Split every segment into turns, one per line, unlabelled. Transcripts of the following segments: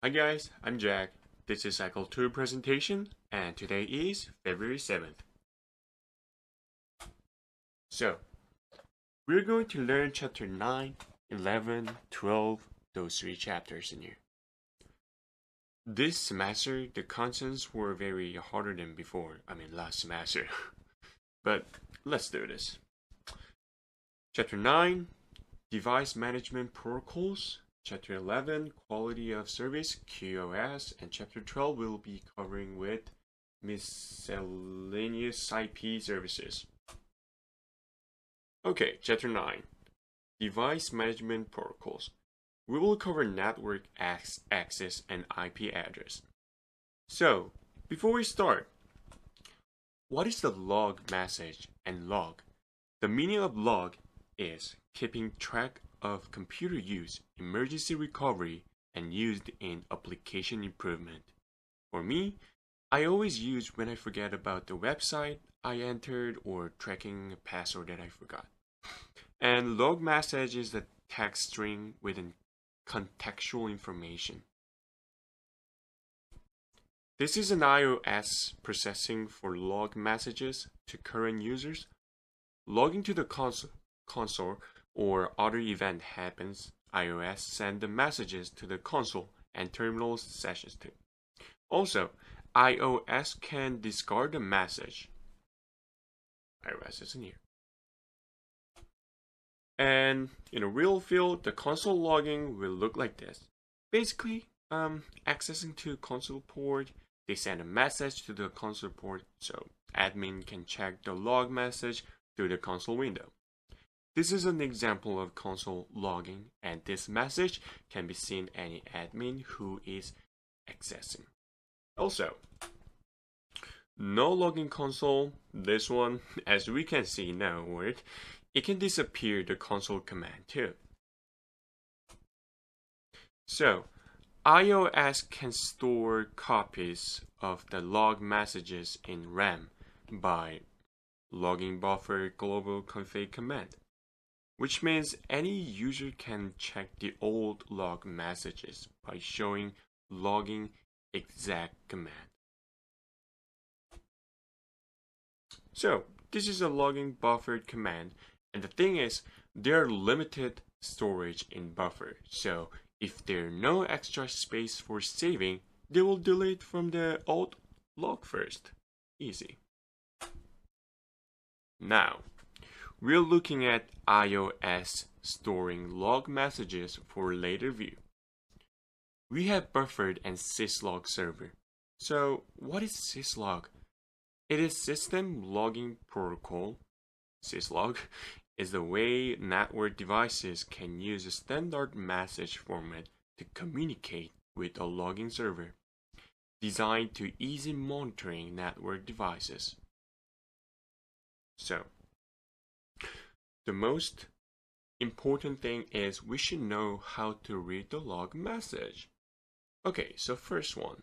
Hi guys, I'm Jack. This is Cycle 2 presentation and today is February 7th. So, we're going to learn chapter 9, 11, 12, those three chapters in here. This semester, the contents were very harder than before, last semester. But let's do this. Chapter 9, Device Management Protocols. Chapter 11, Quality of Service, QoS, and Chapter 12 will be covering with miscellaneous IP services. Okay, Chapter 9, Device Management Protocols. We will cover network access and IP address. So, before we start, what is the log message and log? The meaning of log is keeping track of computer use, emergency recovery, and used in application improvement. For me, I always use when I forget about the website I entered or tracking a password that I forgot. And log message is the text string with contextual information. This is an iOS processing for log messages to current users. Logging to the console or other event happens, iOS send the messages to the console and terminal sessions too. Also, iOS can discard the message. iOS isn't here. And in a real field, the console logging will look like this. Basically, accessing to console port, they send a message to the console port so admin can check the log message through the console window. This is an example of console logging, and this message can be seen any admin who is accessing. Also, no logging console, this one, as we can see now work, it can disappear the console command too. So, iOS can store copies of the log messages in RAM by logging buffer global config command, which means any user can check the old log messages by showing logging exec command. So, this is a logging buffered command, and the thing is, there are limited storage in buffer, so if there's no extra space for saving, they will delete from the old log first. Easy. Now, we're looking at iOS storing log messages for later view. We have buffered and syslog server. So, what is syslog? It is System Logging Protocol. Syslog is the way network devices can use a standard message format to communicate with a logging server, designed to easy monitoring network devices. So, the most important thing is we should know how to read the log message. Okay, so first one,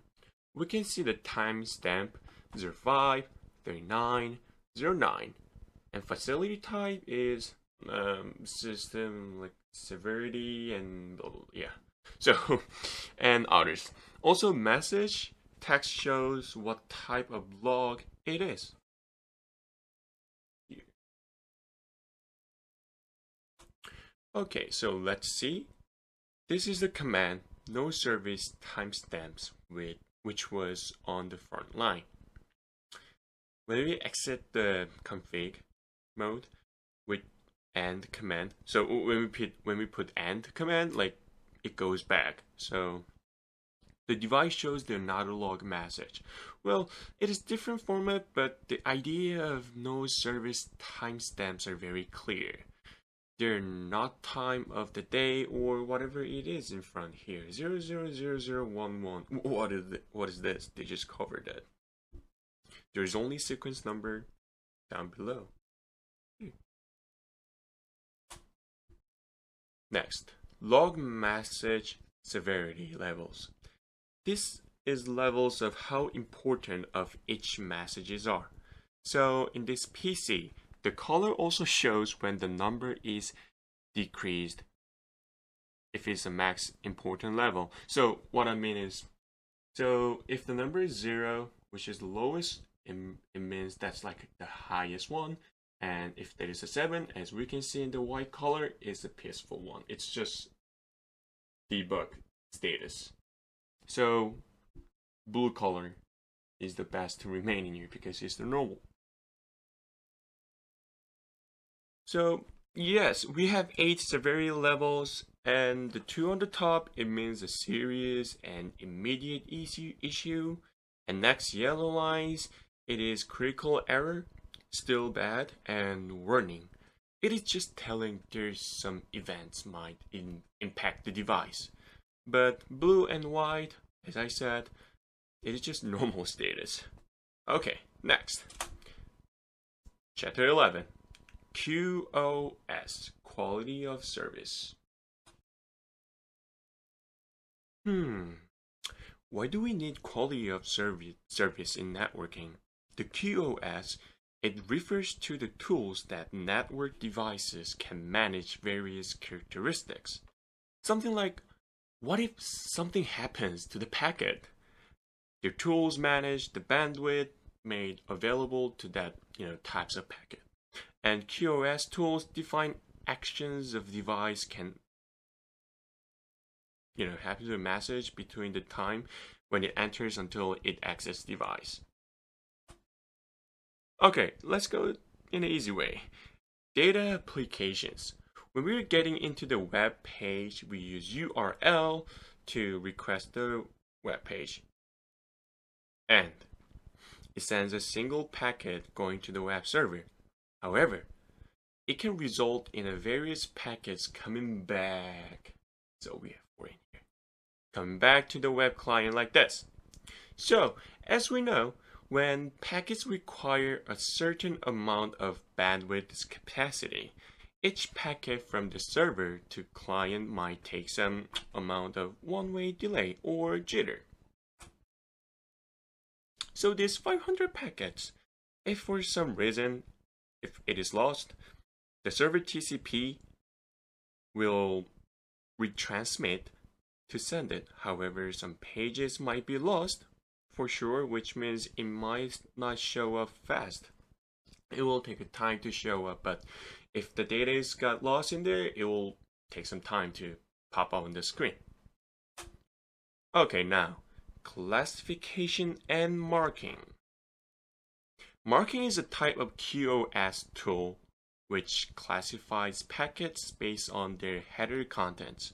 we can see the timestamp 05, 39, 09, and facility type is system like severity and yeah. So, and others. Also, message text shows what type of log it is. Okay, so let's see. This is the command no service timestamps which was on the front line. When we exit the config mode with end command, so when we put end command, like it goes back. So the device shows the another log message. Well, it is different format, but the idea of no service timestamps are very clear. They're not time of the day or whatever it is in front here. 000011. What is this? They just covered that. There's only sequence number down below. Next, log message severity levels. This is levels of how important of each messages are. So in this PC, the color also shows when the number is decreased if it's a max important level. So what I mean is, so if the number is 0, which is the lowest, it means that's like the highest one. And if there is a 7, as we can see in the white color, is the peaceful one. It's just debug status. So blue color is the best to remain in here because it's the normal. So yes, we have 8 severity levels, and the 2 on the top, it means a serious and immediate issue. And next yellow lines, it is critical error, still bad, and warning. It is just telling there's some events might impact the device. But blue and white, as I said, it is just normal status. Okay, next. Chapter 11. QoS, Quality of Service. Why do we need quality of service in networking? The QoS, it refers to the tools that network devices can manage various characteristics. Something like, what if something happens to the packet? Their tools manage the bandwidth made available to that types of packet. And QoS tools define actions of device can happen to a message between the time when it enters until it exits device. Okay, let's go in an easy way. Data applications. When we're getting into the web page, we use URL to request the web page. And it sends a single packet going to the web server. However, it can result in a various packets coming back. So we have 4 in here. Coming back to the web client like this. So, as we know, when packets require a certain amount of bandwidth capacity, each packet from the server to client might take some amount of one-way delay or jitter. So these 500 packets, if for some reason, if it is lost, the server TCP will retransmit to send it. However, some pages might be lost for sure, which means it might not show up fast. It will take a time to show up, but if the data is got lost in there, it will take some time to pop up on the screen. Okay, now classification and marking. Marking is a type of QoS tool which classifies packets based on their header contents.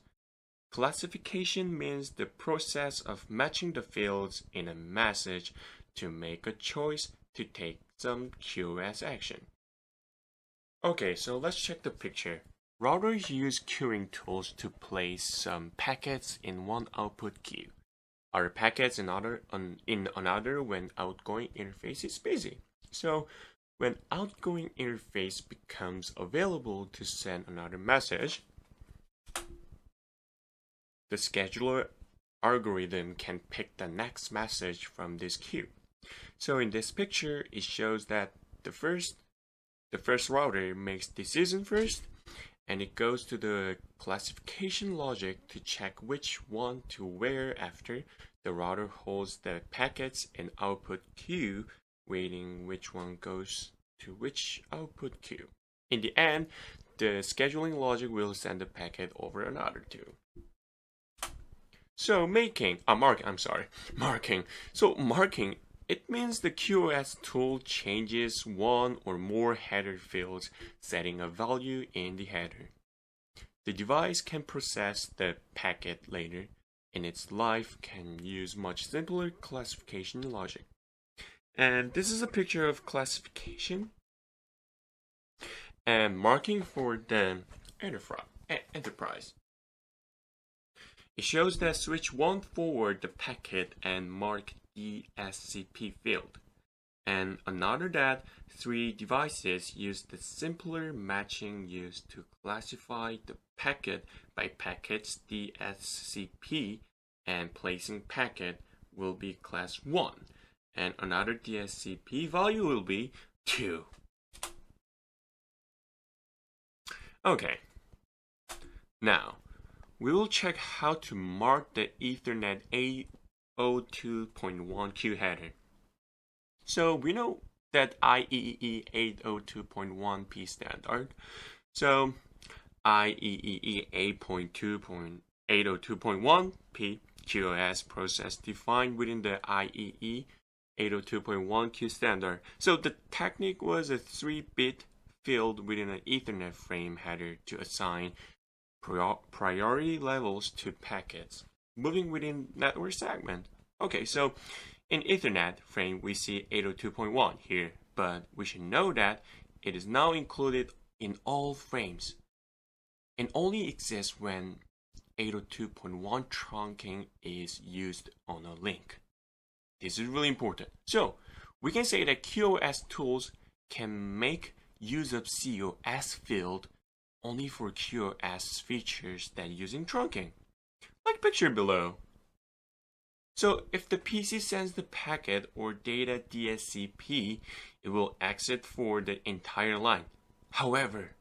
Classification means the process of matching the fields in a message to make a choice to take some QoS action. Okay, so let's check the picture. Routers use queuing tools to place some packets in one output queue. Other packets in another when outgoing interface is busy. So when outgoing interface becomes available to send another message, the scheduler algorithm can pick the next message from this queue. So in this picture, it shows that the first router makes decision first, and it goes to the classification logic to check which one to where after. The router holds the packets in output queue, waiting which one goes to which output queue. In the end, the scheduling logic will send the packet over another two. So marking. So marking, it means the QoS tool changes one or more header fields, setting a value in the header. The device can process the packet later in its life, can use much simpler classification logic. And this is a picture of classification and marking for the enterprise. It shows that switch 1 forward the packet and mark the SCP field, and another that 3 devices use the simpler matching used to classify the packet by packets DSCP, and placing packet will be class 1, and another DSCP value will be 2. Okay, now we will check how to mark the Ethernet 802.1 queue header. So we know that IEEE 802.1p standard. So IEEE 8.2.802.1p QoS process defined within the IEEE 802.1 queue standard. So the technique was a 3-bit field within an Ethernet frame header to assign priority levels to packets moving within network segment. Okay, so in Ethernet frame we see 802.1 here, but we should know that it is now included in all frames and only exists when 802.1 trunking is used on a link. This is really important. So we can say that QoS tools can make use of COS field only for QoS features that using trunking, like picture below. So if the PC sends the packet or data DSCP, it will exit for the entire line. However,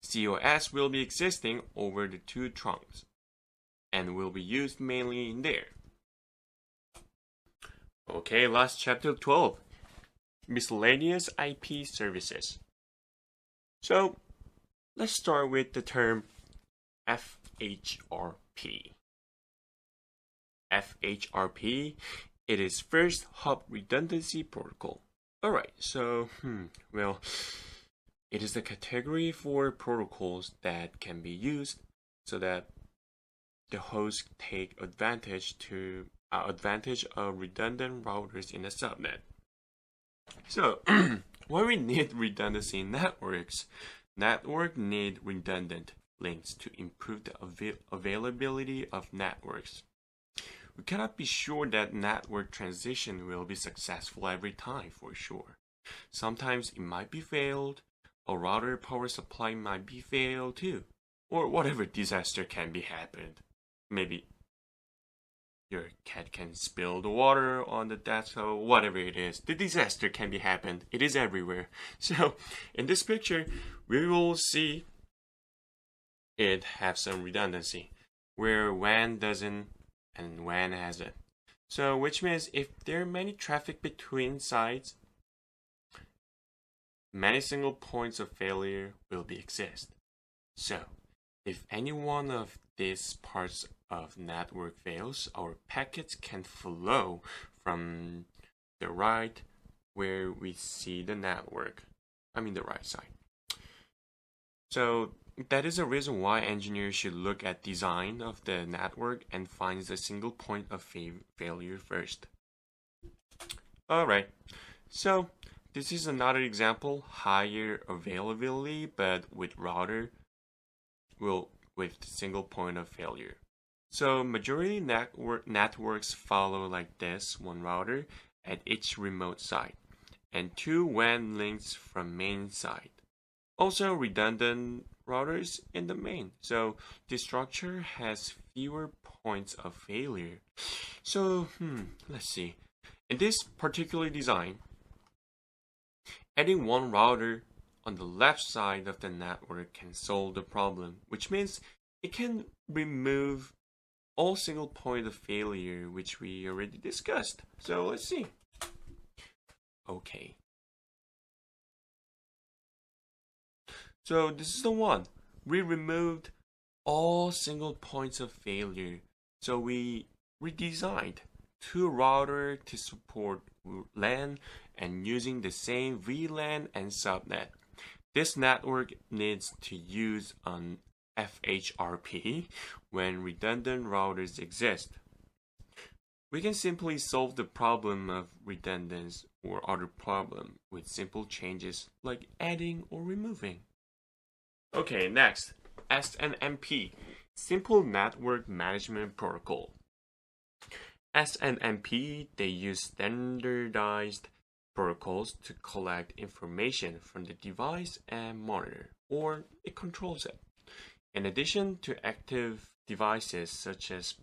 COS will be existing over the two trunks and will be used mainly in there. Okay, last chapter 12, miscellaneous IP services. So let's start with the term FHRP. FHRP, it is First Hop Redundancy Protocol. Alright, so, it is the category for protocols that can be used so that the host take advantage of redundant routers in a subnet. So, why we need redundancy in networks? Networks need redundant links to improve the availability of networks. We cannot be sure that network transition will be successful every time for sure. Sometimes it might be failed, a router power supply might be failed too, or whatever disaster can be happened. Maybe your cat can spill the water on the desk, or whatever it is. The disaster can be happened. It is everywhere. So in this picture, we will see it have some redundancy, where WAN doesn't and WAN has it. So which means if there are many traffic between sites, many single points of failure will exist. So if any one of these parts of network fails, our packets can flow from the right where we see the network. I mean the right side. So that is a reason why engineers should look at design of the network and find the single point of failure first. Alright, so this is another example, higher availability but with router with single point of failure. So majority networks follow like this, one router at each remote site and two WAN links from main site. Also redundant routers in the main. So the structure has fewer points of failure. So let's see. In this particular design, adding one router on the left side of the network can solve the problem, which means it can remove all single point of failure, which we already discussed. So let's see. Okay. So this is the one. We removed all single points of failure. So we redesigned two routers to support LAN and using the same VLAN and subnet. This network needs to use an FHRP when redundant routers exist. We can simply solve the problem of redundancy or other problem with simple changes like adding or removing. Okay, next, SNMP, Simple Network Management Protocol. SNMP, they use standardized protocols to collect information from the device and monitor, or it controls it. In addition to active devices such as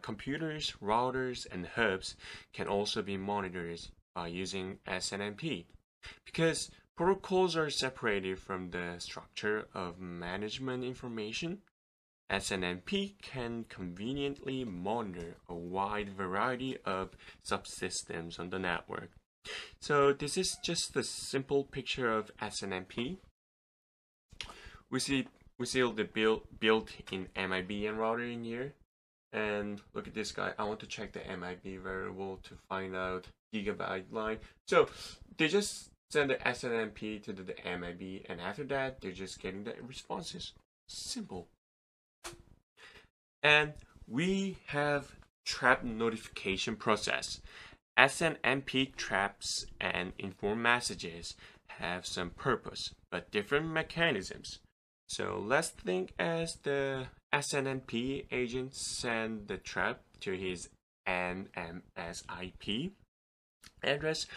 computers, routers, and hubs can also be monitored by using SNMP. Because protocols are separated from the structure of management information, SNMP can conveniently monitor a wide variety of subsystems on the network. So this is just a simple picture of SNMP. We see all the built-in MIB and router in here. And look at this guy. I want to check the MIB variable to find out gigabyte line. So they just send the SNMP to the MIB, and after that, they're just getting the responses. Simple. And we have trap notification process. SNMP traps and inform messages have some purpose, but different mechanisms. So let's think as the SNMP agent send the trap to his NMS IP address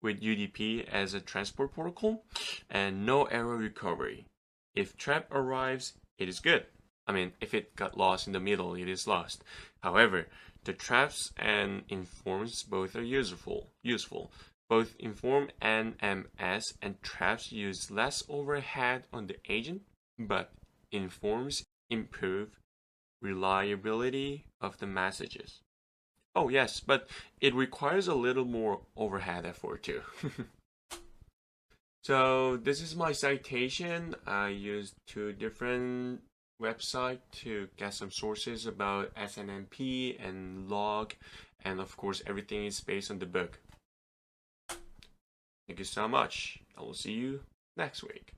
with UDP as a transport protocol and no error recovery. If trap arrives, it is good. I mean, if it got lost in the middle, it is lost. However, the traps and informs both are useful. Both inform NMS and traps use less overhead on the agent, but informs improve reliability of the messages. Oh yes, but it requires a little more overhead effort too. So this is my citation. I used 2 different websites to get some sources about SNMP and log, and of course everything is based on the book. Thank you so much. I will see you next week.